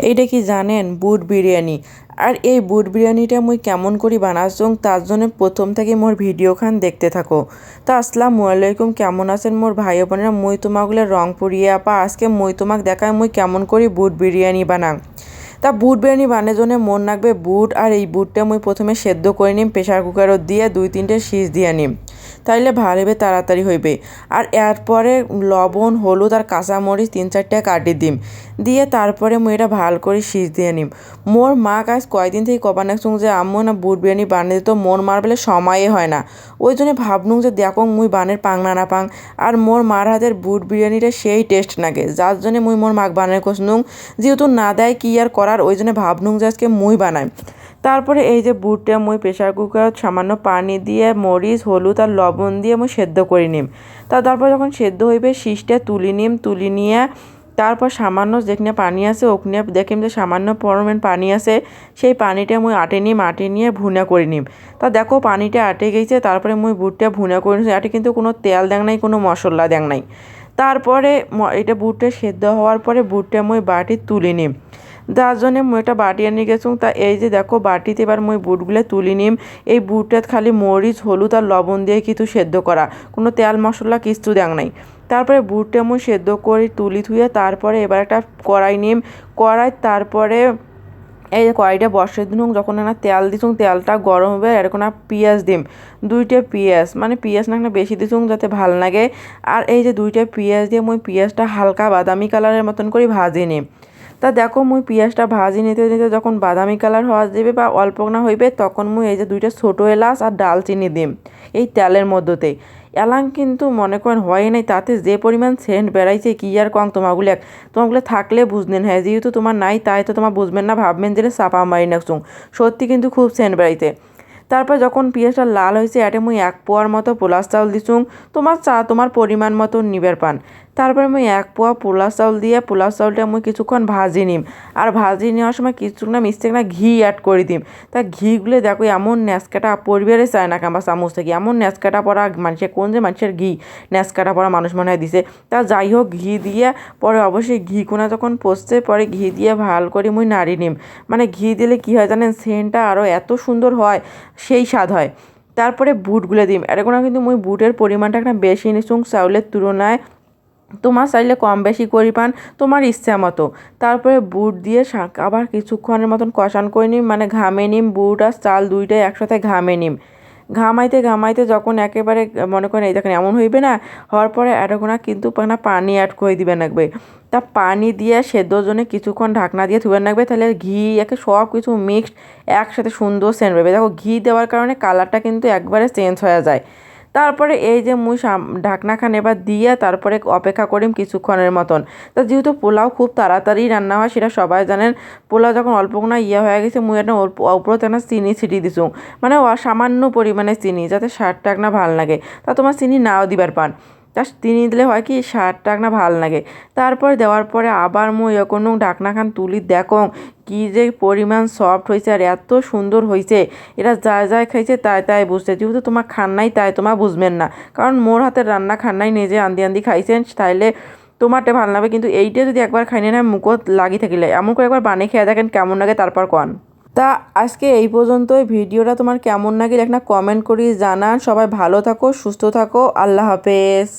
এইটা কি জানেন বুট বিরিয়ানি। আর এই বুট বিরিয়ানিটা মুই কেমন করি বানাচ্ছং তার জন্য প্রথম থেকে মোর ভিডিওখান দেখতে থাকো। তো আসসালামু আলাইকুম, কেমন আছেন মোর ভাই বোনেরা। মুই তোমাগুলো রংপুরিয়ে আপা আজকে মুই তোমাক দেখায় মুই কেমন করি বুট বিরিয়ানি বানাং। তা বুট বিরিয়ানি বানানোর জন্য মন রাখবে বুট, আর এই বুটটা মুই প্রথমে সেদ্ধ করে নিম প্রেশার কুকারত দিয়ে 2-3টে সিজ দিয়ে নিম, তাইলে ভালো হবে, তাড়াতাড়ি হইবে। আর এরপরে লবণ হলুদ আর কাঁচামরিচ 3-4টা কাটি দিম, দিয়ে তারপরে মুই এটা ভাল করে সিজ দিয়ে নিম। মোর মা কাজ কয়দিন থেকে কবা নাকছুং যে আম্মু না বুট বিরিয়ানি বানিয়ে দিত, মোর মার বেলে সময়ে হয় না। ওই জন্য ভাবনুং যে দেখো মুই বানের পাং না পাং। আর মোর মার হাতের বুট বিরিয়ানিটা সেই টেস্ট লাগে, যার জন্য মুই মোর মাক বানায় কষনুং। যেহেতু না দেয় কি আর করার, ওই জন্য ভাবনুং যে আজকে মুই বানাই। তারপরে এই যে বুটটা মুই প্রেশার কুকারত সামান্য পানি দিয়ে মরিচ হলুদ আর লবণ দিয়ে মুই সেদ্ধ করে নিম। তারপর যখন সেদ্ধ হইবে শীষটা তুলি নিম, তুলি নিয়ে তারপর সামান্য যেখানে পানি আছে ওখানে দেখিম যে সামান্য পরিমাণ পানি আছে, সেই পানিটা মুই আটে নিম, আটে নিয়ে ভুনা করে নিম। তা দেখো পানিটা আটে গেছে, তারপরে মুই বুটটা ভুনা করে নিচ্ছি। আটে কিন্তু কোনো তেল দেং নাই, কোনো মশলা দেং নাই। তারপরে এটা বুটটা সেদ্ধ হওয়ার পরে বুটটা মুই বাটি তুলে নিম, যার জন্যে মুই একটা বাটি আনি গেছুম। তা এই যে দেখো বাটিতে এবার মুই বুটগুলো তুলি নিম। এই বুটটাত খালি মরিচ হলুদ আর লবণ দিয়ে কিছু সেদ্ধ করা, কোনো তেল মশলা কিছু দেং নাই। তারপরে বুটটা মুই সেদ্ধ করে তুলি থুয়ে তারপরে এবার একটা কড়াই নিম। কড়াই তারপরে এই যে কড়াইটা বসে দিনুম, যখন না তেল দিছুং তেলটা গরম হবে এরকম পেঁয়াজ দিম। 2টে পেঁয়াজ, মানে পেঁয়াজ না বেশি দিছুং যাতে ভাল লাগে। আর এই যে 2টে পেঁয়াজ দিয়ে মুই পেঁয়াজটা হালকা বাদামি কালারের মতন করে ভাজি নিম। তা দেখো মুই পেঁয়াজটা ভাজি নিতে নিতে যখন বাদামি কালার হওয়া যাবে বা অল্প না হইবে, তখন মুই এই যে 2টা ছোটো এলাচ আর ডালচিনি দিম এই তেলের মধ্যতেই। এলাং কিন্তু মনে করেন হয় নাই, তাতে যে পরিমাণ সেন্ট বেড়াইছে কি আর কং। তোমাগুলো থাকলে বুঝবেন, হ্যাঁ যেহেতু তোমার নাই তাই তো তোমার বুঝবেন না, ভাববেন যে চাপা মারি নাকছুং। সত্যি কিন্তু খুব সেন্ট বেড়াইতে। তারপর যখন পেঁয়াজটা লাল হয়েছে এটে মুই 1 পোয়ার মতো পোলাশ চাউল দিছুং। তোমার পরিমাণ মতো নিবের পান। তারপরে মুই 1 পোয়া পোলাশ চাউল দিয়ে পোলাশ চাউলটা মুই কিছুক্ষণ ভাজি নিম। আর ভাজি নেওয়ার সময় কিছুক্ষণ মিস্টেক না ঘি অ্যাড করে দিম। তা ঘিগুলো দেখো এমন ন্যাসকাটা পরিবারে চায় না কিংবা চামচ থেকে, এমন ন্যাসকাটা পড়া মানুষের কোন যে মানুষের ঘি ন্যাসকাটা পড়া মানুষ মনে হয় দিছে। তা যাই হোক ঘি দিয়ে পরে অবশ্যই ঘি কোনা যখন পচছে পরে ঘি দিয়ে ভাল করে মুই নাড়ি নিম। মানে ঘি দিলে কি হয় জানেন, সেন্টটা আরও এত সুন্দর হয়, সেই স্বাদ হয়। তারপরে বুটগুলো দিম। এরকম কিন্তু মুই বুটের পরিমাণটা একটা বেশি নিছুং চাউলের তুলনায়। তোমার চাইলে কম বেশি করি পান তোমার ইচ্ছা মতো। তারপরে বুট দিয়ে আবার কিছুক্ষণের মতন কষান করে নিম, মানে ঘামে নিম। বুট আর চাল 2টাই একসাথে ঘামে নিম। ঘামাইতে ঘামাইতে যখন একেবারে মনে করেন এই দেখেন এমন হইবে না, হওয়ার পরে এরকম কিন্তু পানি অ্যাড করে দিবেন লাগবে। তা পানি দিয়ে সেদ্ধর জন্য কিছুক্ষণ ঢাকনা দিয়ে ধুবেন লাগবে, তাহলে ঘি একে সব কিছু মিক্সড একসাথে সুন্দর সেন্ট বেরোবে। দেখো ঘি দেওয়ার কারণে কালারটা কিন্তু একবারে চেঞ্জ হয়ে যায়। তারপরে এই যে মুই ঢাকনাখান এবার দিয়ে তারপরে অপেক্ষা করিম কিছুক্ষণের মতন। তা যেহেতু পোলাও খুব তাড়াতাড়ি রান্না হয় সেটা সবাই জানেন, পোলাও যখন অল্প না হয়ে গেছে মুই একটা উপরতে একটা চিনি ছিটি দিছুং, মানে সামান্য পরিমাণে চিনি, যাতে স্বাদটা না ভাল লাগে। তা তোমার চিনি নাও দিবার পান, তা চিনি দিলে হয় কি স্বাদটা না ভাল লাগে। তারপর দেওয়ার পরে আবার মুই কোনো ঢাকনাখান তুলি দেখো কি যে পরিমাণ সফট হয়েছে আর এত সুন্দর হয়েছে। এটা যা খাইছে তাই বুঝছে, যেহেতু তোমার খান নাই তাই তোমার বুঝবেন না। কারণ মোর হাতের রান্না খান নাই, নিজে আন্দি খাইছেন, তাইলে তোমারটা ভালো লাগবে। কিন্তু এইটা যদি একবার খাই না মুখত লাগি থাকিলে এমন করে একবার বানিয়ে খেয়ে দেখেন কেমন লাগে, তারপর কন। তা আজকে এই পর্যন্তই। ভিডিওটা তোমার কেমন লাগে একটা কমেন্ট করি জানান। সবাই ভালো থাকো, সুস্থ থাকো, আল্লাহ হাফেজ।